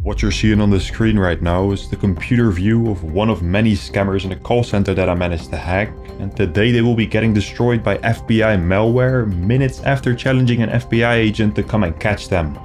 What you're seeing on the screen right now is the computer view of one of many scammers in a call center that I managed to hack, and today they will be getting destroyed by FBI malware minutes after challenging an FBI agent to come and catch them.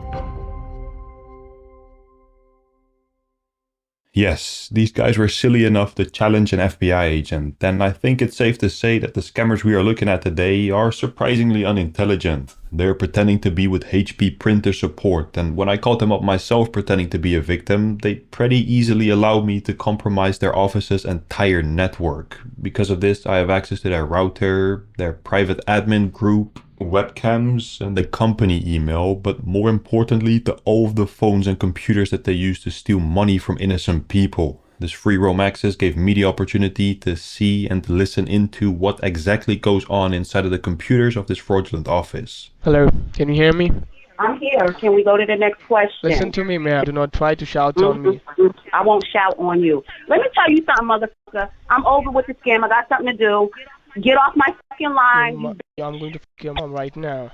Yes, these guys were silly enough to challenge an FBI agent, and I think it's safe to say that the scammers we are looking at today are surprisingly unintelligent. They're pretending to be with HP printer support, and when I called them up myself pretending to be a victim, they pretty easily allowed me to compromise their office's entire network. Because of this, I have access to their router, their private admin group, webcams, and the company email, but more importantly to all of the phones and computers that they use to steal money from innocent people. This free roam access gave me the opportunity to see and listen into what exactly goes on inside of the computers of this fraudulent office. Hello, can you hear me? I'm here. Can we go to the next question? Listen to me, man. Do not try to shout on me. I won't shout on you. Let me tell you something, motherfucker. I'm over with the scam. I got something to do. Get off my fucking line. I'm going to fuck your mom right now.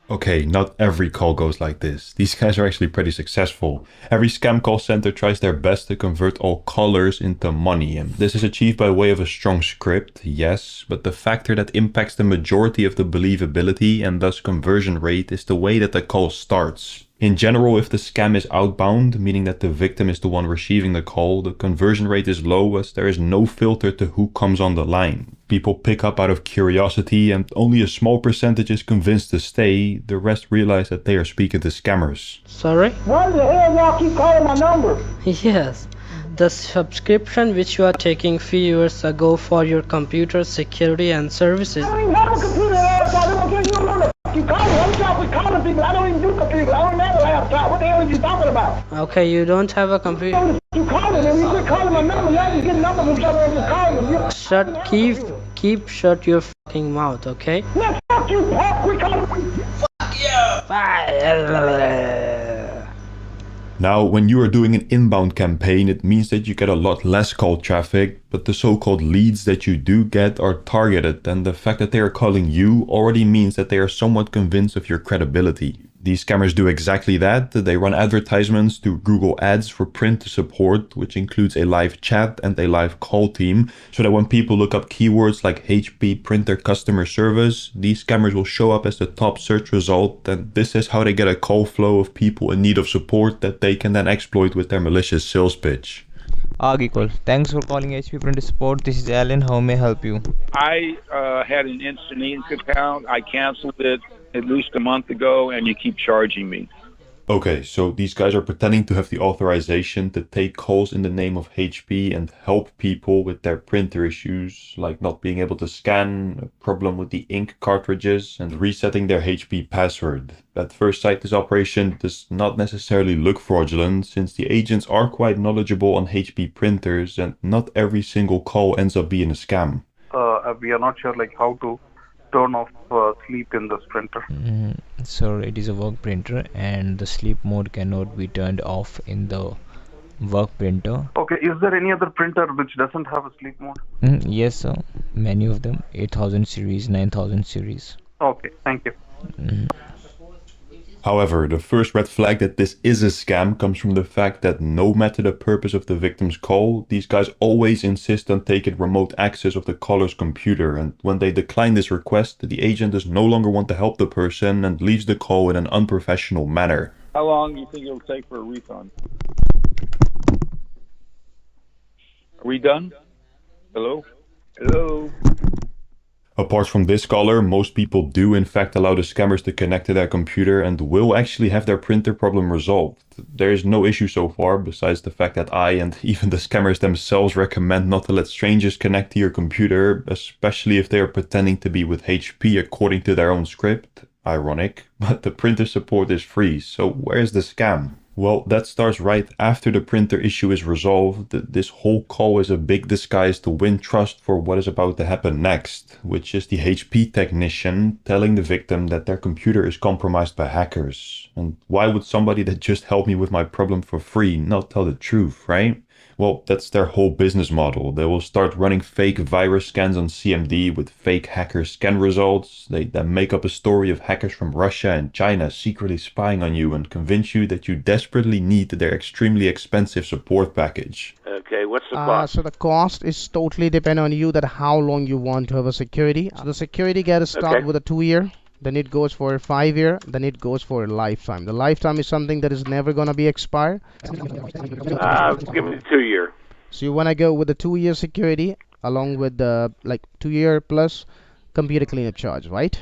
Okay, not every call goes like this. These guys are actually pretty successful. Every scam call center tries their best to convert all callers into money, and this is achieved by way of a strong script, yes, but the factor that impacts the majority of the believability and thus conversion rate is the way that the call starts. In general, if the scam is outbound, meaning that the victim is the one receiving the call, the conversion rate is low as there is no filter to who comes on the line. People pick up out of curiosity and only a small percentage is convinced to stay, the rest realize that they are speaking to scammers. Sorry? Why the hell y'all keep calling my number? Yes. The subscription which you are taking few years ago for your computer security and services. I don't even have a computer laptop. They won't give you a number. You call me. I'm trying to calling people. I don't even do computers. I don't have a laptop. What the hell are you talking about? Okay, you don't have a computer. You calling them. You quit calling my number. Y'all just get numbers from somewhere and just calling them. Keep shut your fucking mouth, okay? Man, fuck you, Pop. Quit calling me. Fuck you! Bye. Now, when you are doing an inbound campaign, it means that you get a lot less call traffic, but the so-called leads that you do get are targeted, and the fact that they are calling you already means that they are somewhat convinced of your credibility. These scammers do exactly that. They run advertisements through Google Ads for print support, which includes a live chat and a live call team, so that when people look up keywords like HP printer customer service, these scammers will show up as the top search result, and this is how they get a call flow of people in need of support that they can then exploit with their malicious sales pitch. Equal. Thanks for calling HP Printer Support. This is Alan. How may I help you? I had an instant ink account. I canceled it at least a month ago, and you keep charging me. Okay, so these guys are pretending to have the authorization to take calls in the name of HP and help people with their printer issues, like not being able to scan, a problem with the ink cartridges, and resetting their HP password. At first sight, this operation does not necessarily look fraudulent, since the agents are quite knowledgeable on HP printers, and not every single call ends up being a scam. We are not sure how to turn off sleep in this printer. So it is a work printer and the sleep mode cannot be turned off in the work printer. Okay, is there any other printer which doesn't have a sleep mode? Yes sir, many of them, 8000 series, 9000 series. Okay, thank you. However, the first red flag that this is a scam comes from the fact that no matter the purpose of the victim's call, these guys always insist on taking remote access of the caller's computer, and when they decline this request, the agent does no longer want to help the person and leaves the call in an unprofessional manner. How long do you think it'll take for a refund? Are we done? Hello? Hello? Apart from this caller, most people do in fact allow the scammers to connect to their computer and will actually have their printer problem resolved. There is no issue so far, besides the fact that I and even the scammers themselves recommend not to let strangers connect to your computer, especially if they are pretending to be with HP according to their own script. Ironic, but the printer support is free, so where's the scam? Well, that starts right after the printer issue is resolved. This whole call is a big disguise to win trust for what is about to happen next, which is the HP technician telling the victim that their computer is compromised by hackers. And why would somebody that just helped me with my problem for free not tell the truth, right? Well, that's their whole business model. They will start running fake virus scans on CMD with fake hacker scan results. They then make up a story of hackers from Russia and China secretly spying on you and convince you that you desperately need their extremely expensive support package. Okay, what's the cost? So the cost is totally depend on you that how long you want to have a security. So the security get started with a 2-year, then it goes for a 5-year, then it goes for a lifetime. The lifetime is something that is never gonna be expired. Give me 2-year. So you wanna go with the 2-year security along with the 2-year plus computer cleanup charge, right?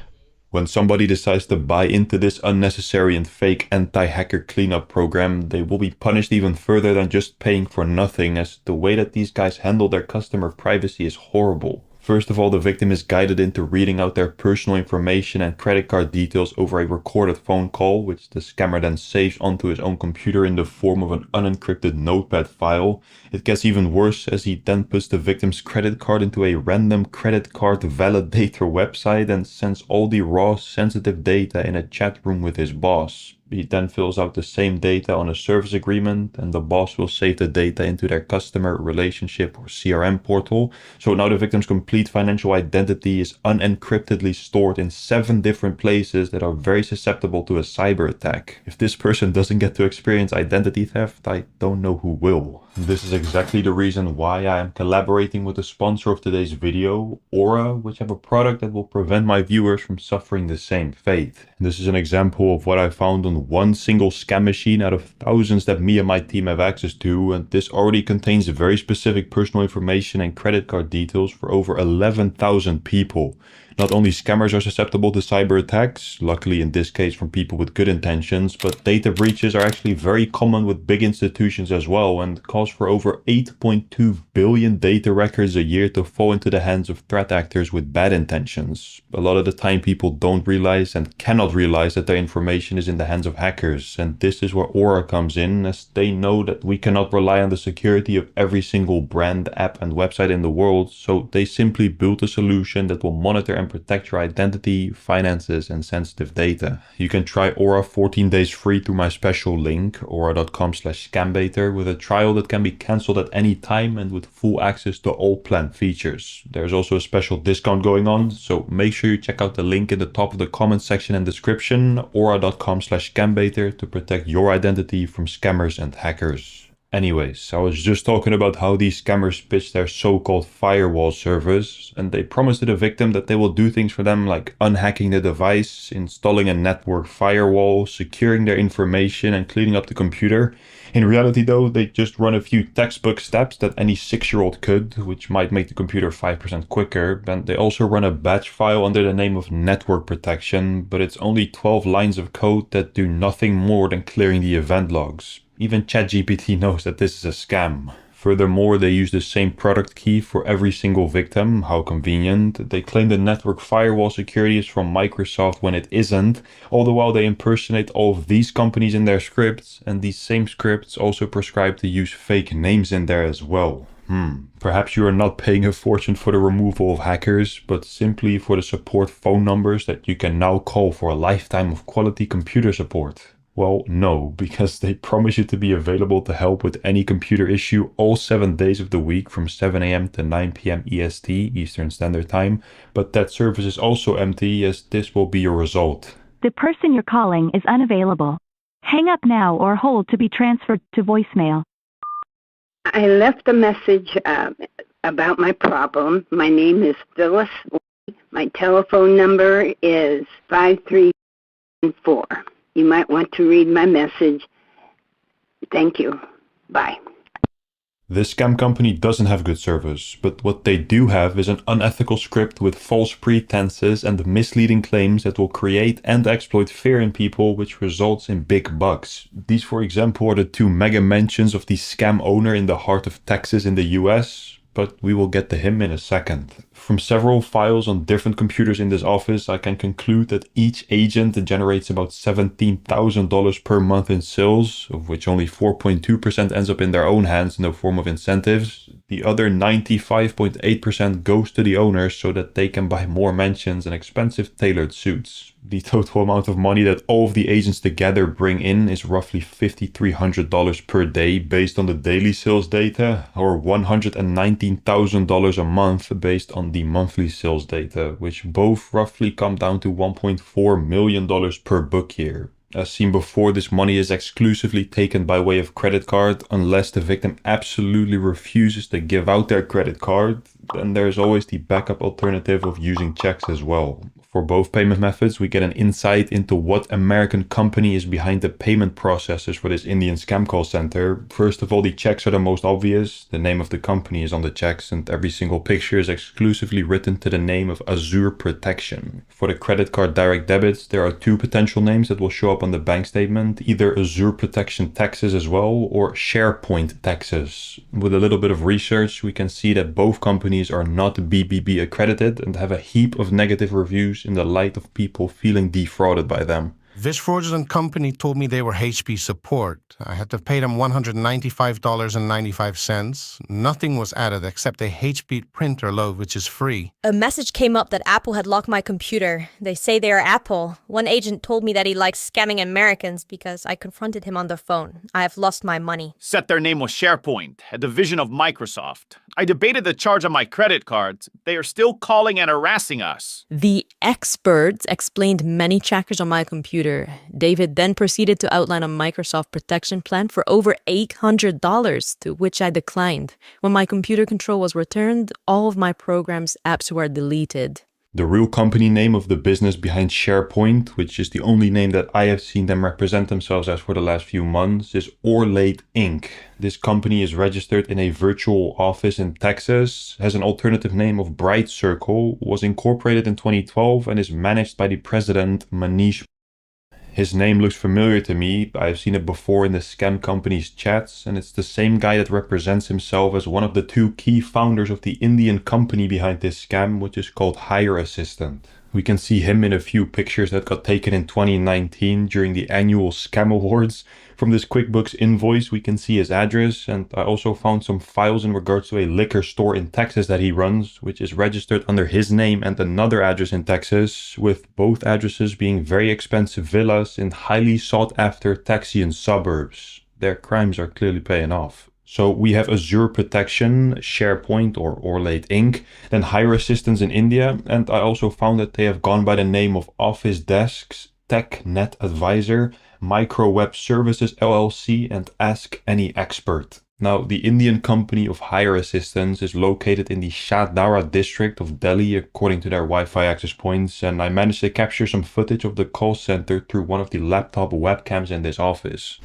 When somebody decides to buy into this unnecessary and fake anti-hacker cleanup program, they will be punished even further than just paying for nothing, as the way that these guys handle their customer privacy is horrible. First of all, the victim is guided into reading out their personal information and credit card details over a recorded phone call, which the scammer then saves onto his own computer in the form of an unencrypted notepad file. It gets even worse as he then puts the victim's credit card into a random credit card validator website and sends all the raw sensitive data in a chat room with his boss. He then fills out the same data on a service agreement, and the boss will save the data into their customer relationship or CRM portal. So now the victim's complete financial identity is unencryptedly stored in 7 different places that are very susceptible to a cyber attack. If this person doesn't get to experience identity theft, I don't know who will. This is exactly the reason why I am collaborating with the sponsor of today's video, Aura, which have a product that will prevent my viewers from suffering the same fate. This is an example of what I found on one single scam machine out of thousands that me and my team have access to, and this already contains very specific personal information and credit card details for over 11,000 people. Not only scammers are susceptible to cyber attacks, luckily in this case from people with good intentions, but data breaches are actually very common with big institutions as well and cause for over 8.2 billion data records a year to fall into the hands of threat actors with bad intentions. A lot of the time people don't realize and cannot realize that their information is in the hands of hackers, and this is where Aura comes in, as they know that we cannot rely on the security of every single brand, app and website in the world, so they simply built a solution that will monitor and protect your identity, finances and sensitive data. You can try Aura 14 days free through my special link, aura.com/scambaiter, with a trial that can be cancelled at any time and with full access to all planned features. There's also a special discount going on, so make sure you check out the link in the top of the comment section and description, aura.com/scambaiter, to protect your identity from scammers and hackers. Anyways, I was just talking about how these scammers pitch their so-called firewall service, and they promise to the victim that they will do things for them like unhacking the device, installing a network firewall, securing their information and cleaning up the computer. In reality though, they just run a few textbook steps that any 6-year-old could, which might make the computer 5% quicker, and they also run a batch file under the name of network protection, but it's only 12 lines of code that do nothing more than clearing the event logs. Even ChatGPT knows that this is a scam. Furthermore, they use the same product key for every single victim. How convenient. They claim the network firewall security is from Microsoft when it isn't, all the while they impersonate all of these companies in their scripts, and these same scripts also prescribe to use fake names in there as well. Perhaps you are not paying a fortune for the removal of hackers, but simply for the support phone numbers that you can now call for a lifetime of quality computer support. Well, no, because they promise you to be available to help with any computer issue all 7 days of the week from 7 a.m. to 9 p.m. EST, Eastern Standard Time, but that service is also empty, as this will be your result. The person you're calling is unavailable. Hang up now or hold to be transferred to voicemail. I left a message about my problem. My name is Phyllis. My telephone number is 5374. You might want to read my message. Thank you. Bye. This scam company doesn't have good service, but what they do have is an unethical script with false pretenses and misleading claims that will create and exploit fear in people, which results in big bucks. These, for example, are the 2 mega mentions of the scam owner in the heart of Texas in the US, but we will get to him in a second. From several files on different computers in this office, I can conclude that each agent generates about $17,000 per month in sales, of which only 4.2% ends up in their own hands in the form of incentives. The other 95.8% goes to the owners so that they can buy more mansions and expensive tailored suits. The total amount of money that all of the agents together bring in is roughly $5,300 per day based on the daily sales data, or $119,000 a month based on the monthly sales data, which both roughly come down to $1.4 million per book year. As seen before, this money is exclusively taken by way of credit card unless the victim absolutely refuses to give out their credit card. Then there's always the backup alternative of using checks as well. For both payment methods, we get an insight into what American company is behind the payment processes for this Indian scam call center. First of all, the checks are the most obvious. The name of the company is on the checks, and every single picture is exclusively written to the name of Azure Protection. For the credit card direct debits, there are two potential names that will show up on the bank statement, either Azure Protection Texas as well, or SharePoint Texas. With a little bit of research, we can see that both companies are not BBB accredited and have a heap of negative reviews in the light of people feeling defrauded by them. This fraudulent company told me they were HP support. I had to pay them $195.95. Nothing was added except a HP printer load, which is free. A message came up that Apple had locked my computer. They say they are Apple. One agent told me that he likes scamming Americans because I confronted him on the phone. I have lost my money. Said their name was SharePoint, a division of Microsoft. I debated the charge on my credit cards. They are still calling and harassing us. The experts explained many checkers on my computer. David then proceeded to outline a Microsoft protection plan for over $800, to which I declined. When my computer control was returned, all of my programs' apps were deleted. The real company name of the business behind SharePoint, which is the only name that I have seen them represent themselves as for the last few months, is Orlate Inc. This company is registered in a virtual office in Texas, has an alternative name of Bright Circle, was incorporated in 2012, and is managed by the president, Manish. His name looks familiar to me. I've seen it before in the scam company's chats, and it's the same guy that represents himself as one of the two key founders of the Indian company behind this scam, which is called Hire Assistant. We can see him in a few pictures that got taken in 2019 during the annual Scam Awards. From this QuickBooks invoice, we can see his address, and I also found some files in regards to a liquor store in Texas that he runs, which is registered under his name and another address in Texas, with both addresses being very expensive villas in highly sought-after Texian suburbs. Their crimes are clearly paying off. So we have Azure Protection, SharePoint or Orlate Inc., then Hire Assistants in India, and I also found that they have gone by the name of Office Desks, TechNet Advisor, Micro Web Services LLC, and Ask Any Expert. Now, the Indian company of Hire Assistants is located in the Shatdara district of Delhi, according to their Wi-Fi access points, and I managed to capture some footage of the call center through one of the laptop webcams in this office.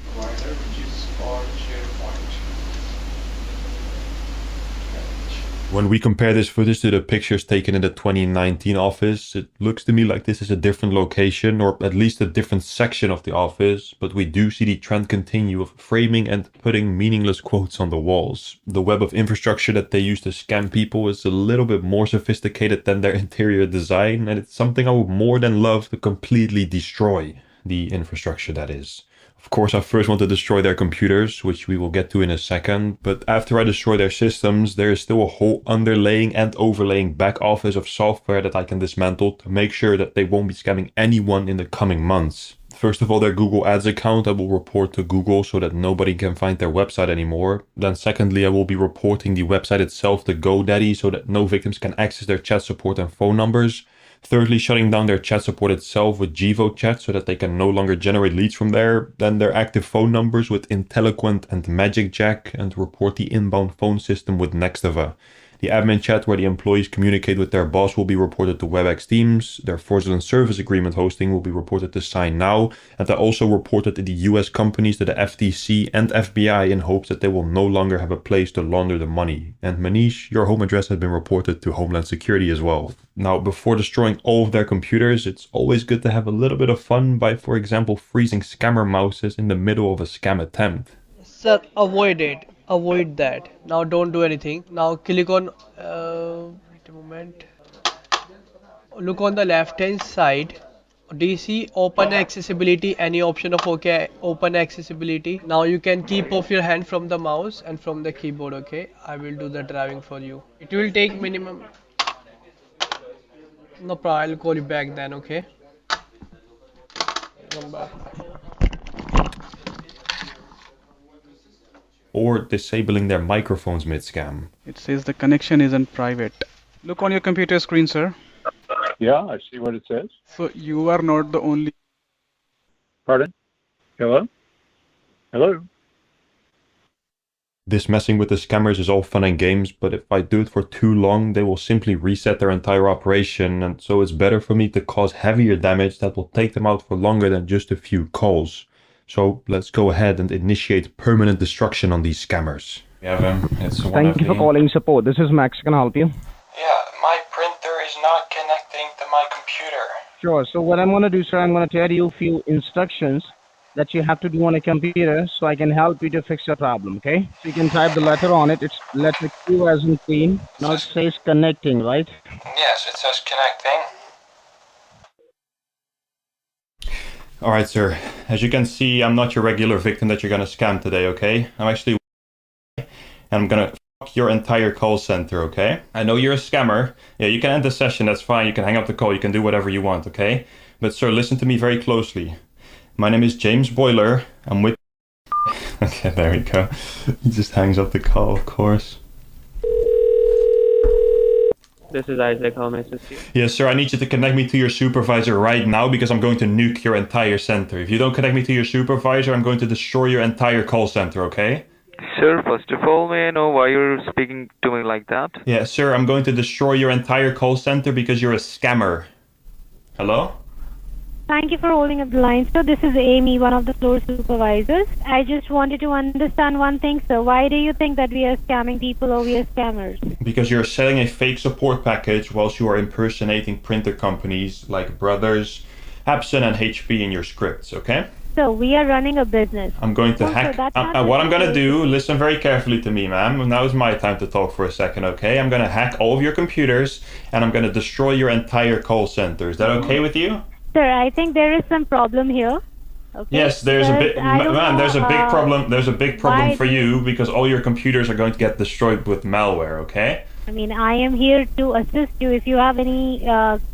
When we compare this footage to the pictures taken in the 2019 office, it looks to me like this is a different location, or at least a different section of the office, but we do see the trend continue of framing and putting meaningless quotes on the walls. The web of infrastructure that they use to scam people is a little bit more sophisticated than their interior design, and it's something I would more than love to completely destroy. The infrastructure, that is. Of course, I first want to destroy their computers, which we will get to in a second, but after I destroy their systems, there is still a whole underlaying and overlaying back office of software that I can dismantle to make sure that they won't be scamming anyone in the coming months. First of all, their Google Ads account I will report to Google so that nobody can find their website anymore. Then secondly, I will be reporting the website itself to GoDaddy so that no victims can access their chat support and phone numbers. Thirdly, shutting down their chat support itself with GivoChat so that they can no longer generate leads from there. Then their active phone numbers with IntelliQuent and MagicJack, and report the inbound phone system with Nextava. The admin chat where the employees communicate with their boss will be reported to WebEx Teams. Their fraudulent service agreement hosting will be reported to SignNow. And I also reported the US companies to the FTC and FBI in hopes that they will no longer have a place to launder the money. And Manish, your home address has been reported to Homeland Security as well. Now, before destroying all of their computers, it's always good to have a little bit of fun by, for example, freezing scammer mouses in the middle of a scam attempt. Sir, avoid it. Avoid that. Now don't do anything. Now click on wait a a moment. Look on the left hand side. Do you see open accessibility? Any option of okay, open accessibility? Now you can keep off your hand from the mouse and from the keyboard. Okay, I will do the driving for you. It will take minimum. No problem. I'll call you back then. Okay. Come back. Or disabling their microphones mid-scam. It says the connection isn't private. Look on your computer screen, sir. Yeah, I see what it says. So you are not the only. Pardon? Hello? Hello? This messing with the scammers is all fun and games, but if I do it for too long, they will simply reset their entire operation, and so it's better for me to cause heavier damage that will take them out for longer than just a few calls. So let's go ahead and initiate permanent destruction on these scammers. Thank you for calling support. This is Max. Can I help you? Yeah, my printer is not connecting to my computer. Sure. So what I'm going to do, sir, I'm going to tell you a few instructions that you have to do on a computer so I can help you to fix your problem, okay? So you can type the letter on it. It's letter Q as in Queen. Now it says connecting, right? Yes, it says connecting. Alright, sir. As you can see, I'm not your regular victim that you're gonna scam today, okay? I'm actually and I'm gonna fuck your entire call center, okay? I know you're a scammer. Yeah, you can end the session, that's fine. You can hang up the call, you can do whatever you want, okay? But sir, listen to me very closely. My name is James Boiler. I'm with... Okay, there we go. He just hangs up the call, of course. This is Isaac. How may I assist you? Yes, sir, I need you to connect me to your supervisor right now because I'm going to nuke your entire center. If you don't connect me to your supervisor, I'm going to destroy your entire call center, okay? Sir, first of all, may I know why you're speaking to me like that? Yeah, sir, I'm going to destroy your entire call center because you're a scammer. Hello? Thank you for holding up the line, sir. This is Amy, one of the floor supervisors. I just wanted to understand one thing, sir. Why do you think that we are scamming people or we are scammers? Because you're selling a fake support package whilst you are impersonating printer companies like Brothers, Epson and HP in your scripts, okay? So we are running a business. I'm going to hack... what I'm going to do, listen very carefully to me, ma'am. Now is my time to talk for a second, okay? I'm going to hack all of your computers and I'm going to destroy your entire call center. Is that okay with you? Sir, I think there is some problem here. Okay. Yes, there's a big man. There's a big problem. There's a big problem for you because all your computers are going to get destroyed with malware. Okay. I mean, I am here to assist you. If you have any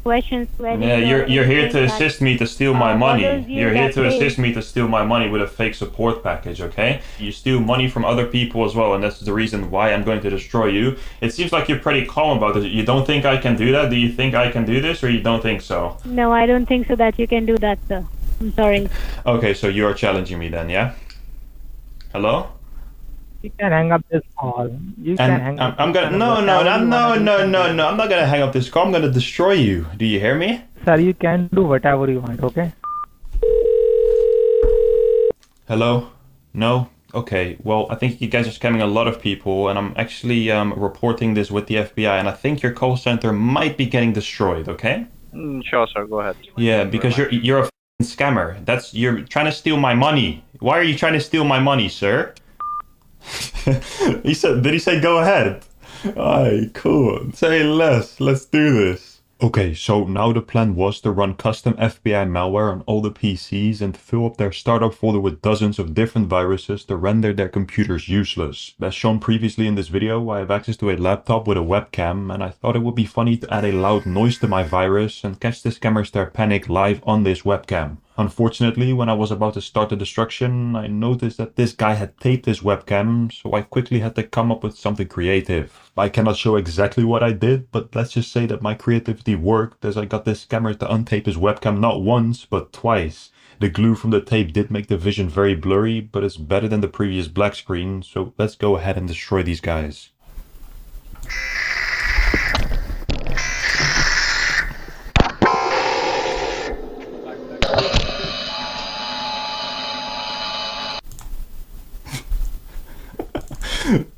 questions, yeah, you're here to assist me to steal my money. You're here to assist me to steal my money with a fake support package. Okay. You steal money from other people as well, and that's the reason why I'm going to destroy you. It seems like you're pretty calm about it. You don't think I can do that? Do you think I can do this, or you don't think so? No, I don't think so that you can do that, sir. I'm sorry. Okay, so you are challenging me then, yeah? Hello? You can hang up this call. You can hang up. I'm gonna no. I'm not gonna hang up this call. I'm gonna destroy you. Do you hear me? Sir, you can do whatever you want, okay? Hello? No? Okay, well, I think you guys are scamming a lot of people, and I'm actually reporting this with the FBI, and I think your call center might be getting destroyed, okay? Sure, sir, go ahead. Yeah, because you're a scammer. You're trying to steal my money. Why are you trying to steal my money, sir? Did he say go ahead? Alright, cool. Say less. Let's do this. Okay, so now the plan was to run custom FBI malware on all the PCs and fill up their startup folder with dozens of different viruses to render their computers useless. As shown previously in this video, I have access to a laptop with a webcam, and I thought it would be funny to add a loud noise to my virus and catch the scammers their panic live on this webcam. Unfortunately, when I was about to start the destruction, I noticed that this guy had taped his webcam, so I quickly had to come up with something creative. I cannot show exactly what I did, but let's just say that my creativity worked as I got this scammer to untape his webcam not once, but twice. The glue from the tape did make the vision very blurry, but it's better than the previous black screen, so let's go ahead and destroy these guys.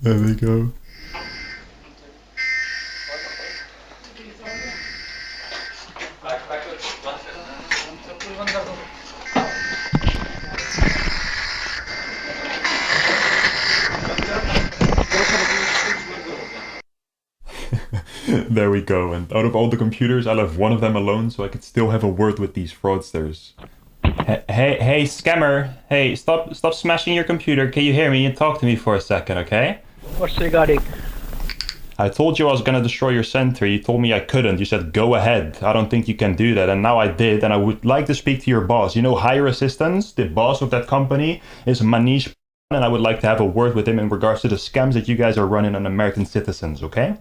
There we go. There we go. And out of all the computers, I left one of them alone so I could still have a word with these fraudsters. Hey, scammer. Hey, stop smashing your computer. Can you hear me? And talk to me for a second, okay? What's regarding? I told you I was gonna destroy your center. You told me I couldn't. You said, go ahead. I don't think you can do that. And now I did. And I would like to speak to your boss. You know, Hire Assistance, the boss of that company, is Manish. And I would like to have a word with him in regards to the scams that you guys are running on American citizens, okay?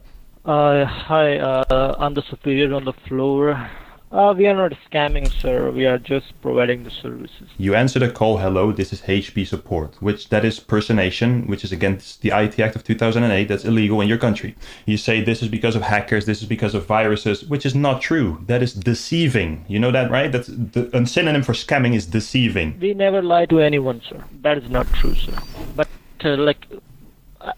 Hi, I'm the superior on the floor. We are not scamming, sir. We are just providing the services. You answer the call, hello, this is HP support, which that is personation, which is against the IT Act of 2008, that's illegal in your country. You say this is because of hackers, this is because of viruses, which is not true. That is deceiving. You know that, right? That's a synonym for scamming is deceiving. We never lie to anyone, sir. That is not true, sir. But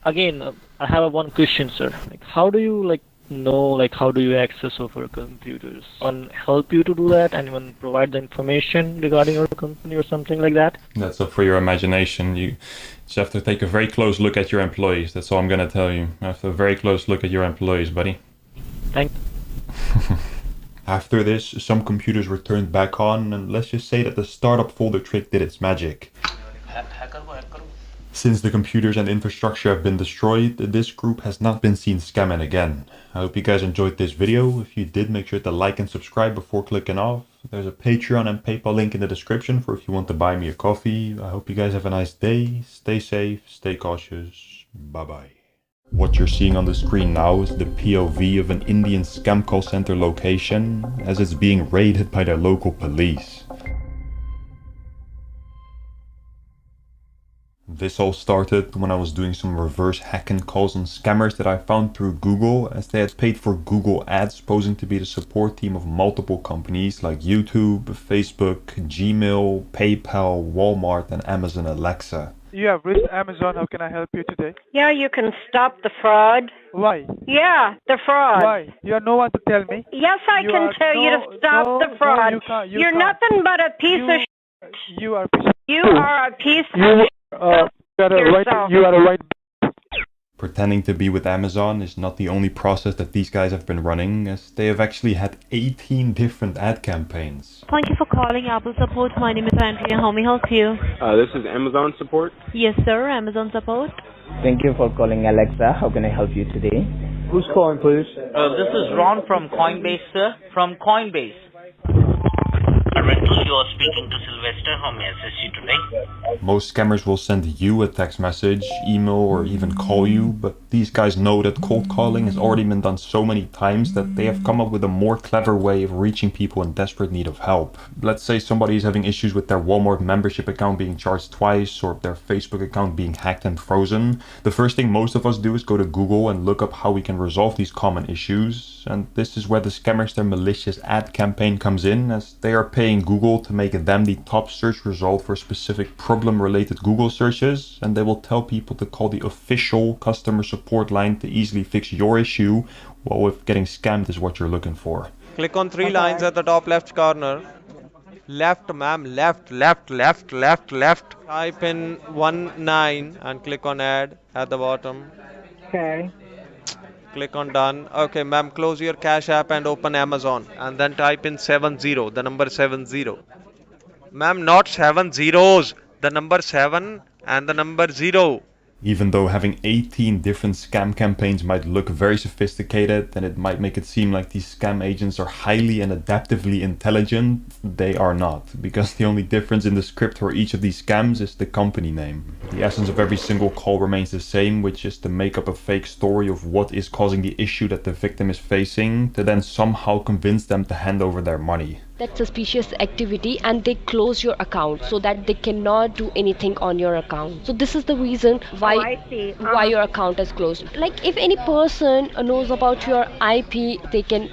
again, I have one question, sir. Like, how do you know how do you access over computers? Anyone help you to do that? Anyone provide the information regarding your company or something like that? That's up for your imagination. You just have to take a very close look at your employees. That's all I'm gonna tell you. You have to have a very close look at your employees, buddy. Thank you. After this, some computers were turned back on, and let's just say that the startup folder trick did its magic. Since the computers and infrastructure have been destroyed, this group has not been seen scamming again. I hope you guys enjoyed this video. If you did, make sure to like and subscribe before clicking off. There's a Patreon and PayPal link in the description for if you want to buy me a coffee. I hope you guys have a nice day. Stay safe, stay cautious. Bye-bye. What you're seeing on the screen now is the POV of an Indian scam call center location as it's being raided by their local police. This all started when I was doing some reverse hacking calls on scammers that I found through Google, as they had paid for Google ads posing to be the support team of multiple companies like YouTube, Facebook, Gmail, PayPal, Walmart and Amazon Alexa. You have reached Amazon. How can I help you today? Yeah, you can stop the fraud. Why? Yeah, the fraud. Why? You have no one to tell me. Yes, I can tell you to stop the fraud. You're nothing but a piece of shit. You are a piece of shit. You are a piece of shit. You are a right. Pretending to be with Amazon is not the only process that these guys have been running, as they have actually had 18 different ad campaigns. Thank you for calling Apple Support. My name is Andrea. How may I help you? This is Amazon support. Yes, sir. Amazon Support. Thank you for calling Alexa. How can I help you today? Who's calling, please? This is Ron from Coinbase, sir. From Coinbase. You are speaking to Sylvester. How may I assist you today? Most scammers will send you a text message, email, or even call you, but these guys know that cold calling has already been done so many times that they have come up with a more clever way of reaching people in desperate need of help. Let's say somebody is having issues with their Walmart membership account being charged twice, or their Facebook account being hacked and frozen. The first thing most of us do is go to Google and look up how we can resolve these common issues, and this is where the scammers, their malicious ad campaign comes in, as they are paying Google to make them the top search result for specific problem-related Google searches, and they will tell people to call the official customer support line to easily fix your issue, while if getting scammed is what you're looking for. Click on three lines at the top left corner. Left, ma'am, left. Type in 19 and click on add at the bottom. Okay. Click on done. Okay, ma'am, close your Cash App and open Amazon and then type in 70, the number 70. Ma'am, not 7 zeros, the number 7 and the number 0. Even though having 18 different scam campaigns might look very sophisticated and it might make it seem like these scam agents are highly and adaptively intelligent, they are not, because the only difference in the script for each of these scams is the company name. The essence of every single call remains the same, which is to make up a fake story of what is causing the issue that the victim is facing, to then somehow convince them to hand over their money. That suspicious activity, and they close your account so that they cannot do anything on your account. So this is the reason why your account is closed. Like, if any person knows about your IP, they can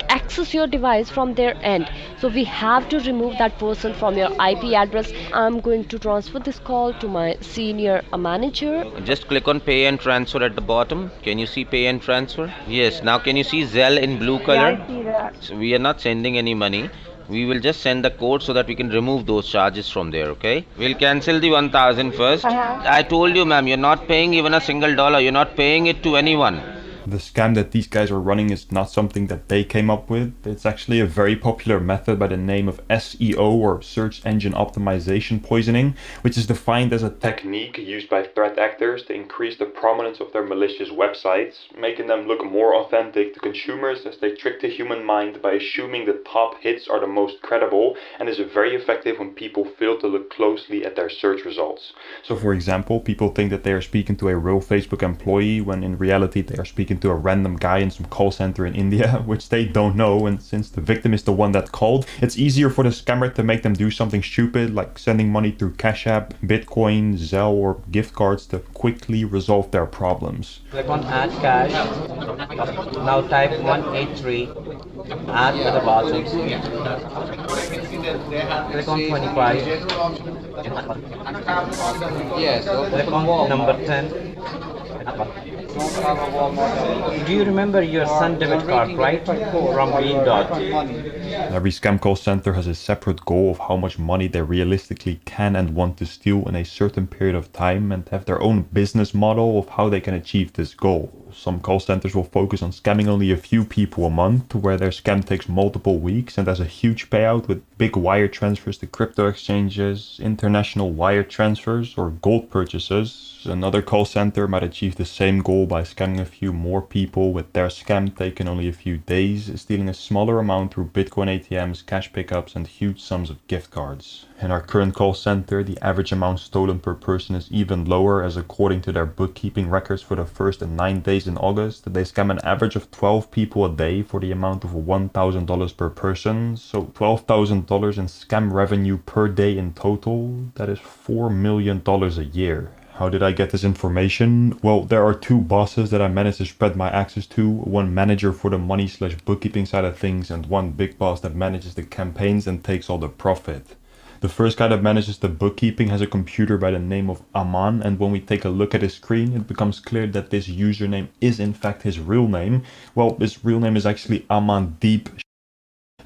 access your device from their end. So we have to remove that person from your IP address. I'm going to transfer this call to my senior manager. Just click on pay and transfer at the bottom. Can you see pay and transfer? Yes. Now can you see Zelle in blue color? Yeah, I see that. So we are not sending any money. We will just send the code so that we can remove those charges from there, okay? We'll cancel the 1,000 first. I told you, ma'am, you're not paying even a single dollar. You're not paying it to anyone. The scam that these guys are running is not something that they came up with. It's actually a very popular method by the name of SEO, or search engine optimization poisoning, which is defined as a technique used by threat actors to increase the prominence of their malicious websites, making them look more authentic to consumers as they trick the human mind by assuming the top hits are the most credible, and is very effective when people fail to look closely at their search results. So for example, people think that they are speaking to a real Facebook employee when in reality they are speaking to a random guy in some call center in India, which they don't know, and since the victim is the one that called, it's easier for the scammer to make them do something stupid like sending money through Cash App, Bitcoin, Zelle or gift cards to quickly resolve their problems. Click on add cash. Now type 183. Add to the bottom. Click on 25. Yes. Click on number 10. Do you remember your Sun debit card, right? From Green Dot. Every scam call center has a separate goal of how much money they realistically can and want to steal in a certain period of time, and have their own business model of how they can achieve this goal. Some call centers will focus on scamming only a few people a month, where their scam takes multiple weeks and has a huge payout with big wire transfers to crypto exchanges, international wire transfers or gold purchases. Another call center might achieve the same goal by scamming a few more people, with their scam taking only a few days, stealing a smaller amount through Bitcoin ATMs, cash pickups and huge sums of gift cards. In our current call center, the average amount stolen per person is even lower, as according to their bookkeeping records for the first 9 days in August, they scam an average of 12 people a day for the amount of $1,000 per person. So $12,000 in scam revenue per day in total, that is $4 million a year. How did I get this information? Well, there are two bosses that I managed to spread my access to, one manager for the money/bookkeeping side of things, and one big boss that manages the campaigns and takes all the profit. The first guy that manages the bookkeeping has a computer by the name of Aman, and when we take a look at his screen, it becomes clear that this username is in fact his real name. Well, his real name is actually Amandeep,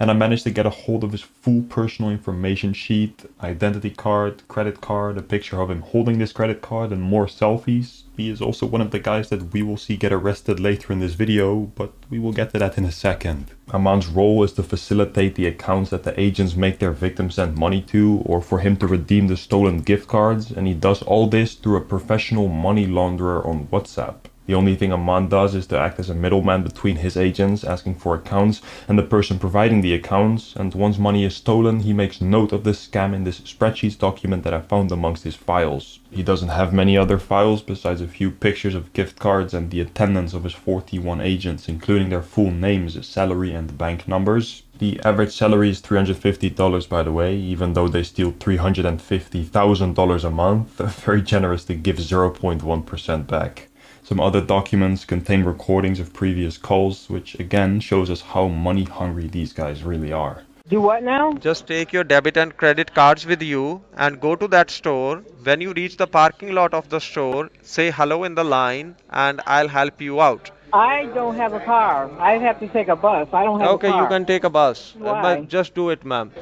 and I managed to get a hold of his full personal information sheet, identity card, credit card, a picture of him holding this credit card, and more selfies. He is also one of the guys that we will see get arrested later in this video, but we will get to that in a second. Aman's role is to facilitate the accounts that the agents make their victims send money to, or for him to redeem the stolen gift cards, and he does all this through a professional money launderer on WhatsApp. The only thing Aman does is to act as a middleman between his agents asking for accounts and the person providing the accounts, and once money is stolen, he makes note of this scam in this spreadsheets document that I found amongst his files. He doesn't have many other files besides a few pictures of gift cards and the attendance of his 41 agents, including their full names, salary and bank numbers. The average salary is $350 by the way, even though they steal $350,000 a month. Very generous to give 0.1% back. Some other documents contain recordings of previous calls, which again shows us how money hungry these guys really are. Do what now? Just take your debit and credit cards with you and go to that store. When you reach the parking lot of the store, say hello in the line and I'll help you out. I don't have a car. I have to take a bus. I don't have a car. Okay, you can take a bus. Why? But just do it, ma'am.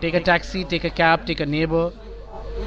Take a taxi, take a cab, take a neighbor.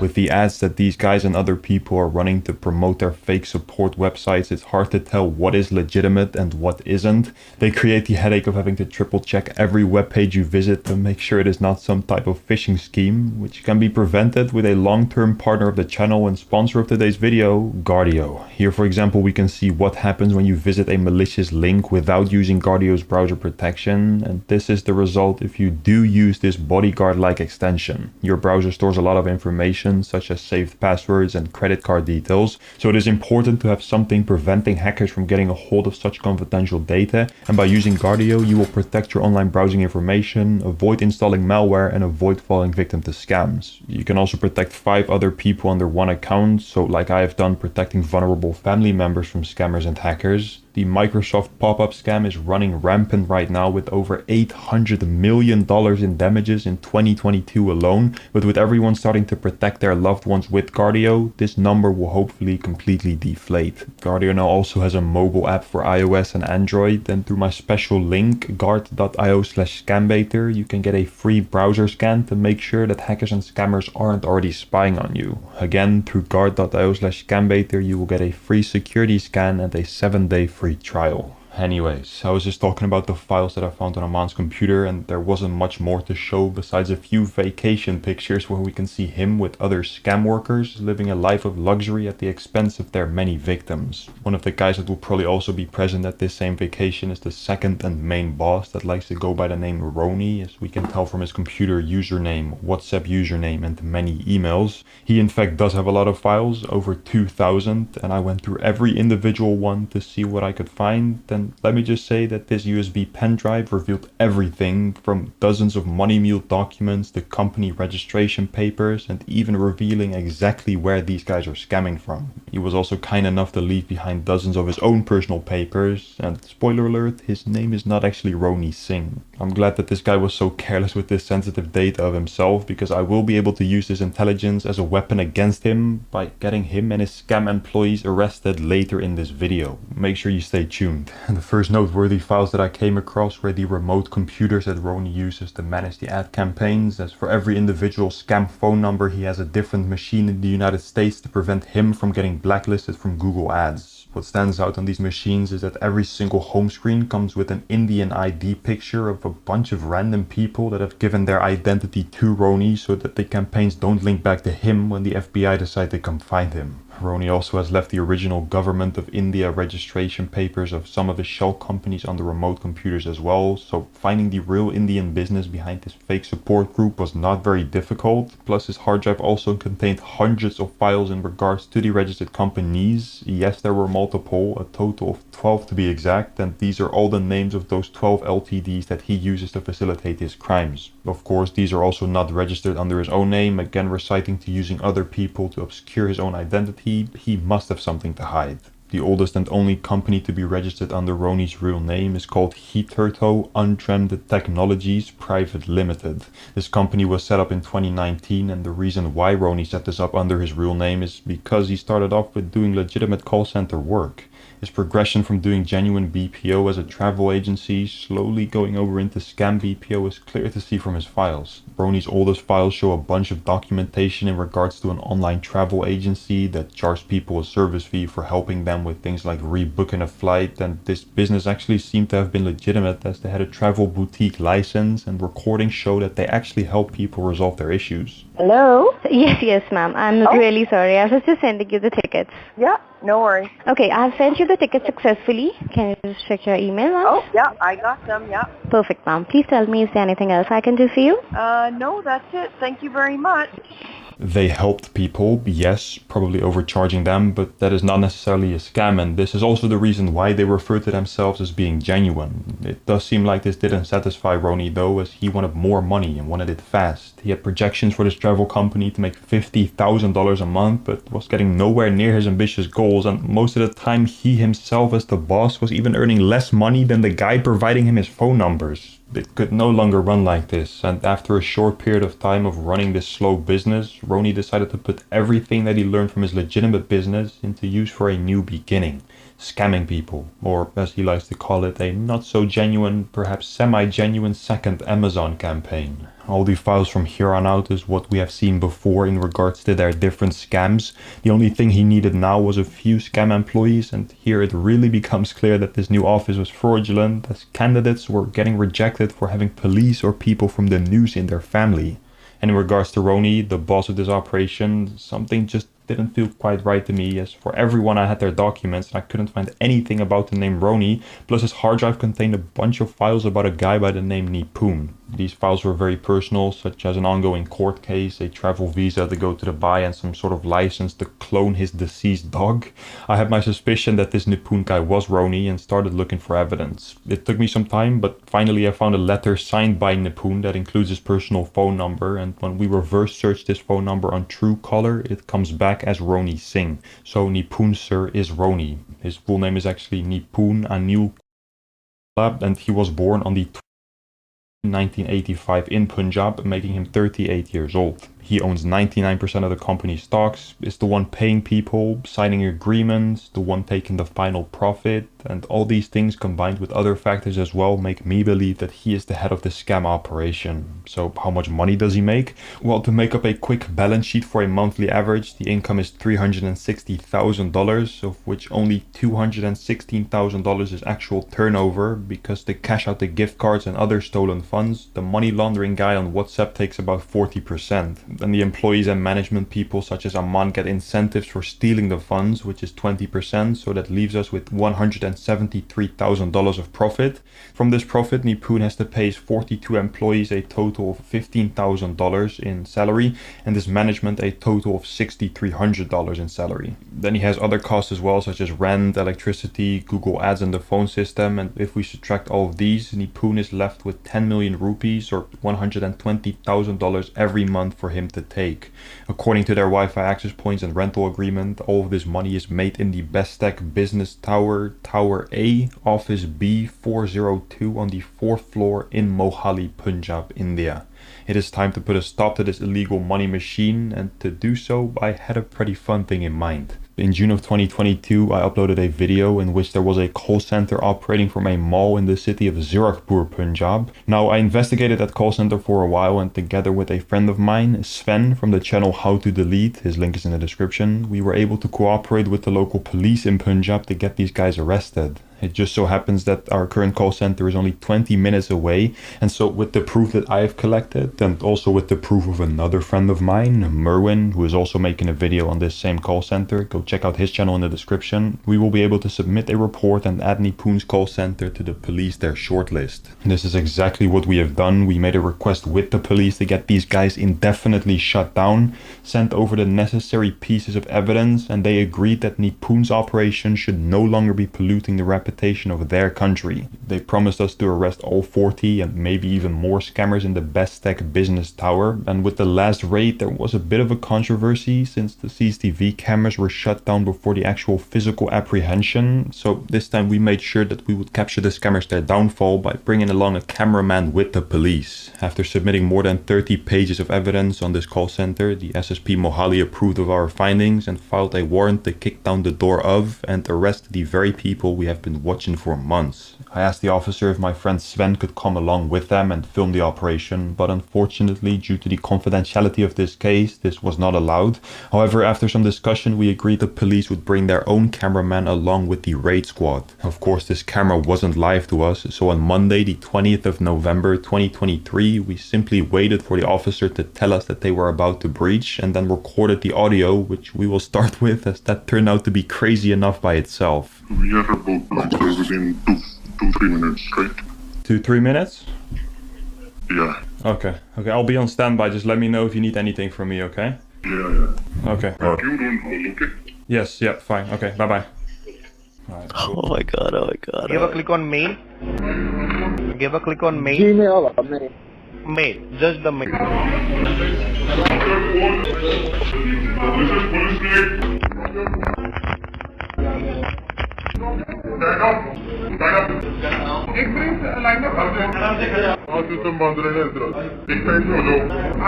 With the ads that these guys and other people are running to promote their fake support websites, it's hard to tell what is legitimate and what isn't. They create the headache of having to triple check every webpage you visit to make sure it is not some type of phishing scheme, which can be prevented with a long-term partner of the channel and sponsor of today's video, Guardio. Here, for example, we can see what happens when you visit a malicious link without using Guardio's browser protection, and this is the result if you do use this bodyguard-like extension. Your browser stores a lot of information such as saved passwords and credit card details, so it is important to have something preventing hackers from getting a hold of such confidential data, and by using Guardio you will protect your online browsing information, avoid installing malware and avoid falling victim to scams. You can also protect 5 other people under one account, so like I have done protecting vulnerable family members from scammers and hackers. The Microsoft pop-up scam is running rampant right now with over $800 million in damages in 2022 alone, but with everyone starting to protect their loved ones with Guardio, this number will hopefully completely deflate. Guardio now also has a mobile app for iOS and Android, and through my special link guard.io/scambaiter you can get a free browser scan to make sure that hackers and scammers aren't already spying on you. Again, through guard.io/scambaiter you will get a free security scan and a 7-day free trial. Anyways, I was just talking about the files that I found on Aman's computer, and there wasn't much more to show besides a few vacation pictures where we can see him with other scam workers living a life of luxury at the expense of their many victims. One of the guys that will probably also be present at this same vacation is the second and main boss that likes to go by the name Roni, as we can tell from his computer username, WhatsApp username and many emails. He in fact does have a lot of files, over 2,000, and I went through every individual one to see what I could find. And let me just say that this USB pen drive revealed everything from dozens of money mule documents to company registration papers, and even revealing exactly where these guys are scamming from. He was also kind enough to leave behind dozens of his own personal papers, and spoiler alert, his name is not actually Roni Singh. I'm glad that this guy was so careless with this sensitive data of himself, because I will be able to use this intelligence as a weapon against him by getting him and his scam employees arrested later in this video. Make sure you stay tuned. The first noteworthy files that I came across were the remote computers that Roni uses to manage the ad campaigns, as for every individual scam phone number he has a different machine in the United States to prevent him from getting blacklisted from Google Ads. What stands out on these machines is that every single home screen comes with an Indian ID picture of a bunch of random people that have given their identity to Roni so that the campaigns don't link back to him when the FBI decide to come find him. Roni also has left the original Government of India registration papers of some of the shell companies on the remote computers as well, so finding the real Indian business behind this fake support group was not very difficult. Plus his hard drive also contained hundreds of files in regards to the registered companies. Yes, there were multiple, a total of 12 to be exact, and these are all the names of those 12 LTDs that he uses to facilitate his crimes. Of course, these are also not registered under his own name, again reciting to using other people to obscure his own identity. He must have something to hide. The oldest and only company to be registered under Roni's real name is called Hitherto Untrimmed Technologies Private Limited. This company was set up in 2019, and the reason why Roni set this up under his real name is because he started off with doing legitimate call center work. His progression from doing genuine BPO as a travel agency, slowly going over into scam BPO, is clear to see from his files. Roni's oldest files show a bunch of documentation in regards to an online travel agency that charged people a service fee for helping them with things like rebooking a flight, and this business actually seemed to have been legitimate as they had a travel boutique license, and recordings show that they actually help people resolve their issues. Hello? Yes, ma'am. I'm really sorry. I was just sending you the tickets. Yeah, no worries. Okay, I've sent you the tickets successfully. Can you just check your email, ma'am? Oh, yeah, I got them, yeah. Perfect, ma'am. Please tell me, is there anything else I can do for you? No, that's it. Thank you very much. They helped people, yes, probably overcharging them, but that is not necessarily a scam, and this is also the reason why they refer to themselves as being genuine. It does seem like this didn't satisfy Roni though, as he wanted more money and wanted it fast. He had projections for this travel company to make $50,000 a month, but was getting nowhere near his ambitious goals, and most of the time he himself as the boss was even earning less money than the guy providing him his phone numbers. It could no longer run like this, and after a short period of time of running this slow business, Roni decided to put everything that he learned from his legitimate business into use for a new beginning. Scamming people, or as he likes to call it, a not so genuine, perhaps semi-genuine second Amazon campaign. All the files from here on out is what we have seen before in regards to their different scams. The only thing he needed now was a few scam employees, and here it really becomes clear that this new office was fraudulent, as candidates were getting rejected for having police or people from the news in their family. And in regards to Roni, the boss of this operation, something just didn't feel quite right to me, as for everyone I had their documents and I couldn't find anything about the name Roni, plus his hard drive contained a bunch of files about a guy by the name Nipun. These files were very personal, such as an ongoing court case, a travel visa to go to Dubai, and some sort of license to clone his deceased dog. I had my suspicion that this Nipun guy was Roni and started looking for evidence. It took me some time, but finally I found a letter signed by Nipun that includes his personal phone number, and when we reverse search this phone number on Truecaller, it comes back as Roni Singh. So Nipun sir is Roni. His full name is actually Nipun Anil Lab, and he was born on the 1985 in Punjab, making him 38 years old. He owns 99% of the company's stocks, is the one paying people, signing agreements, the one taking the final profit, and all these things combined with other factors as well make me believe that he is the head of the scam operation. So how much money does he make? Well, to make up a quick balance sheet for a monthly average, the income is $360,000, of which only $216,000 is actual turnover, because they cash out the gift cards and other stolen funds. The money laundering guy on WhatsApp takes about 40%. Then the employees and management people such as Aman get incentives for stealing the funds, which is 20%, so that leaves us with $173,000 of profit. From this profit, Nipun has to pay his 42 employees a total of $15,000 in salary, and his management a total of $6,300 in salary. Then he has other costs as well, such as rent, electricity, Google Ads and the phone system, and if we subtract all of these, Nipun is left with 10 million rupees or $120,000 every month for him to take. According to their Wi-Fi access points and rental agreement, all of this money is made in the Bestech Business Tower, Tower A, Office B 402 on the 4th floor in Mohali, Punjab, India. It is time to put a stop to this illegal money machine, and to do so, I had a pretty fun thing in mind. In June of 2022, I uploaded a video in which there was a call center operating from a mall in the city of Zirakpur, Punjab. Now, I investigated that call center for a while, and together with a friend of mine, Sven, from the channel How to Delete, his link is in the description, we were able to cooperate with the local police in Punjab to get these guys arrested. It just so happens that our current call center is only 20 minutes away, and so with the proof that I have collected, and also with the proof of another friend of mine, Merwin, who is also making a video on this same call center, go check out his channel in the description, we will be able to submit a report and add Nipun's call center to the police their shortlist. This is exactly what we have done. We made a request with the police to get these guys indefinitely shut down, sent over the necessary pieces of evidence, and they agreed that Nipun's operation should no longer be polluting the reputation of their country. They promised us to arrest all 40 and maybe even more scammers in the Bestech Business Tower, and with the last raid there was a bit of a controversy since the CCTV cameras were shut down before the actual physical apprehension, so this time we made sure that we would capture the scammers their downfall by bringing along a cameraman with the police. After submitting more than 30 pages of evidence on this call center, the SSP Mohali approved of our findings and filed a warrant to kick down the door of and arrest the very people we have been watching for months. I asked the officer if my friend Sven could come along with them and film the operation, but unfortunately, due to the confidentiality of this case, this was not allowed. However, after some discussion, we agreed the police would bring their own cameraman along with the raid squad. Of course, this camera wasn't live to us, so on Monday, the 20th of November 2023, we simply waited for the officer to tell us that they were about to breach, and then recorded the audio, which we will start with, as that turned out to be crazy enough by itself. We are about to enter within 2-3 minutes, right? 2-3 minutes? Yeah. Okay, I'll be on standby. Just let me know if you need anything from me, okay? Yeah. Okay. You don't hold, okay? Yes, yeah, fine. Okay, bye-bye. Right, cool. Oh my god. Give a click on mail. Give a click on mail. Gmail. Mail. Just the mail. एक minute line में खड़ जाओ। हाँ system बंद रहने इधर एक side में हो जाओ।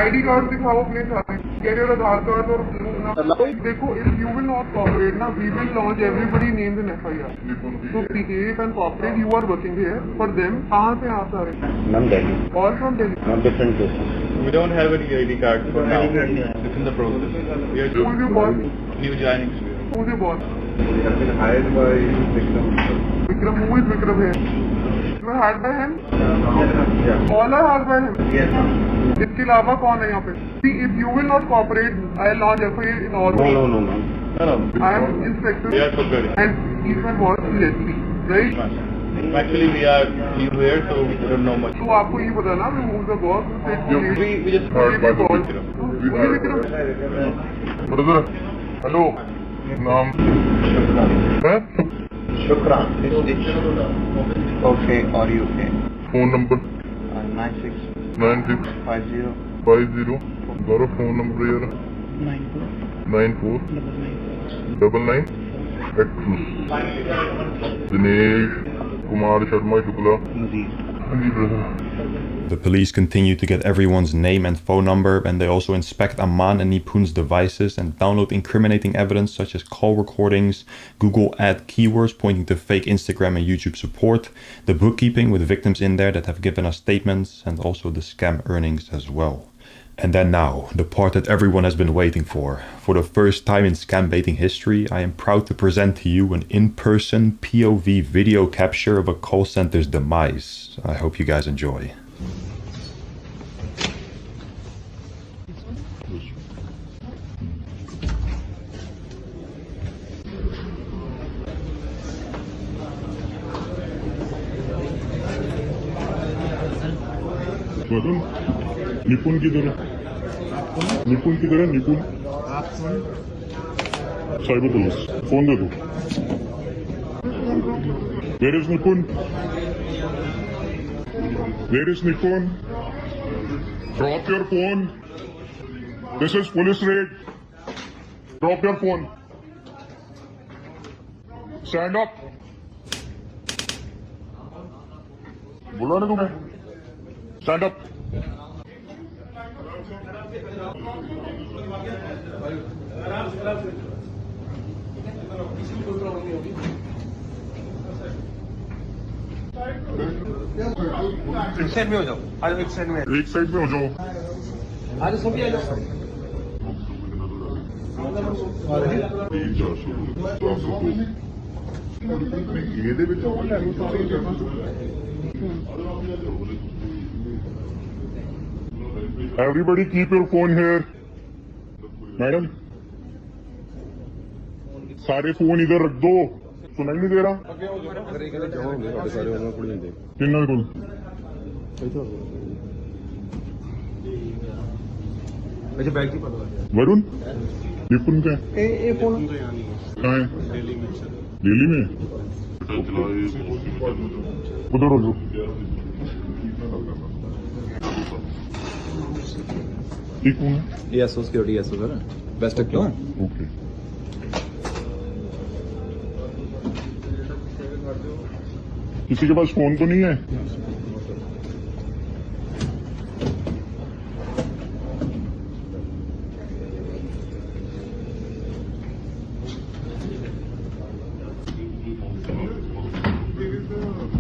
आईडी कार्ड दिखाओ अपने साथ। Get your आधार कार्ड और देखो if you will not cooperate ना we will launch everybody named in FIR. So behave and cooperate. You are working here for them. कहाँ से आप सारे? From Delhi. All from Delhi. From different places. We don't have any ID card for now. It's in the process. Who's your boss? New joining. Who's your boss? We have been hired by Vikram. Vikram, who is Vikram here? You are hired by him? Yeah. All are hired by him? Yes. इसके अलावा कौन है यहाँ पे? See, if you will not cooperate, I'll launch FIR in all. No. I am inspector. We are preparing. And he's my boss, Leslie, right? Actually, we are new here, so we don't know much. So आपको ये पता ना, who's the boss? We just heard by the Vikram. Brother, hello. नाम Shukran. Okay, are you okay? Phone number 96 50 Got a phone number here 94 99 Dinesh Kumar Sharma Shukla. The police continue to get everyone's name and phone number, and they also inspect Aman and Nipun's devices and download incriminating evidence such as call recordings, Google ad keywords pointing to fake Instagram and YouTube support, the bookkeeping with victims in there that have given us statements, and also the scam earnings as well. And then now, the part that everyone has been waiting for. For the first time in scam baiting history, I am proud to present to you an in-person POV video capture of a call center's demise. I hope you guys enjoy. निपुण किधर है? निपुण किधर है? निपुण cyber police phone दे दो. Where is Nipun? Where is Nipun? Drop your phone. This is police raid. Drop your phone. Stand up. बोला ना तुम्हें? Stand up. एक साइड में हो जाओ. आज एक साइड में. एक साइड में हो जाओ. आज सभी आ जाओ. 3 ਇਹਦੇ ਵਿੱਚ Everybody keep your phone here. Madam, सारे फोन इधर रख दो. सुनाई नहीं दे रहा. किन्ना कोल वरुण निपुण का फोन कहाँ है? दिल्ली में. उधर हो जाओ. ठीक हूँ. ESO security ESO sir. Best of luck. Okay. किसी के पास फोन तो नहीं है?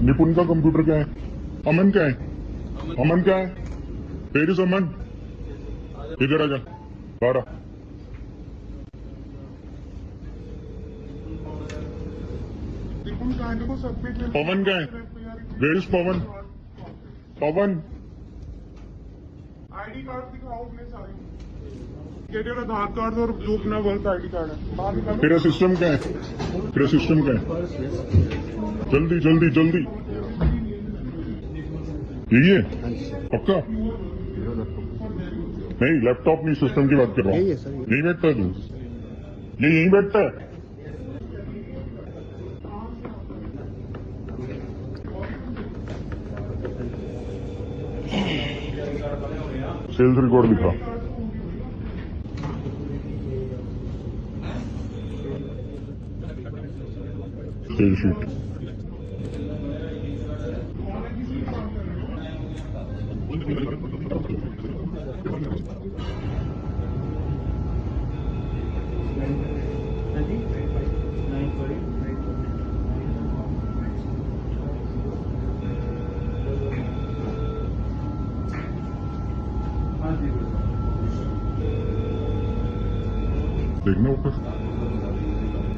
निपुण का कंप्यूटर क्या है? अमन क्या है? अमन क्या है? Where is अमन? इधर आजा. बाहर. पवन क्या है? Where is Pawan? Pawan. ID card दिखाओ अपने सारे. Get your आधार कार्ड और जो अपना वर्क आईडी कार्ड है. तेरा सिस्टम क्या है? तेरा सिस्टम क्या है? जल्दी जल्दी जल्दी. यही है? पक्का? नहीं, लैपटॉप नहीं, सिस्टम की बात कर रहा हूँ. यही बैठता है तू? ये यहीं बैठता है? सेल्स रिकॉर्ड लिखा. Sale sheet.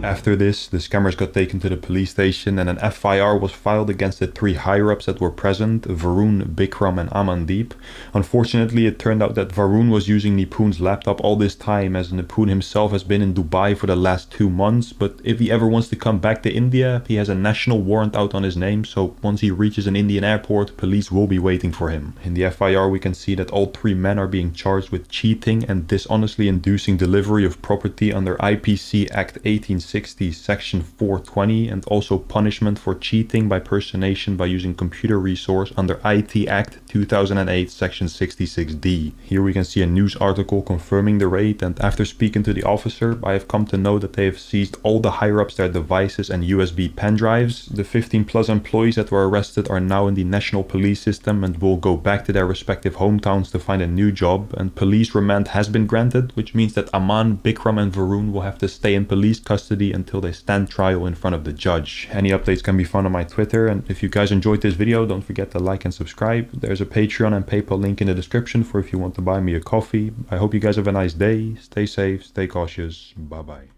After this, the scammers got taken to the police station and an FIR was filed against the 3 higher-ups that were present, Varun, Bikram and Amandeep. Unfortunately, it turned out that Varun was using Nipun's laptop all this time, as Nipun himself has been in Dubai for the last 2 months, but if he ever wants to come back to India, he has a national warrant out on his name, so once he reaches an Indian airport, police will be waiting for him. In the FIR, we can see that all 3 men are being charged with cheating and dishonestly inducing delivery of property under IPC Act 1860 1660 section 420 and also punishment for cheating by personation by using computer resource under IT Act 2008 section 66D. Here we can see a news article confirming the raid, and after speaking to the officer I have come to know that they have seized all the higher-ups their devices and USB pen drives. The 15 plus employees that were arrested are now in the national police system and will go back to their respective hometowns to find a new job, and police remand has been granted, which means that Aman, Bikram and Varun will have to stay in police custody until they stand trial in front of the judge. Any updates can be found on my Twitter, and if you guys enjoyed this video, don't forget to like and subscribe. There's a Patreon and PayPal link in the description for if you want to buy me a coffee. I hope you guys have a nice day. Stay safe, stay cautious. Bye bye.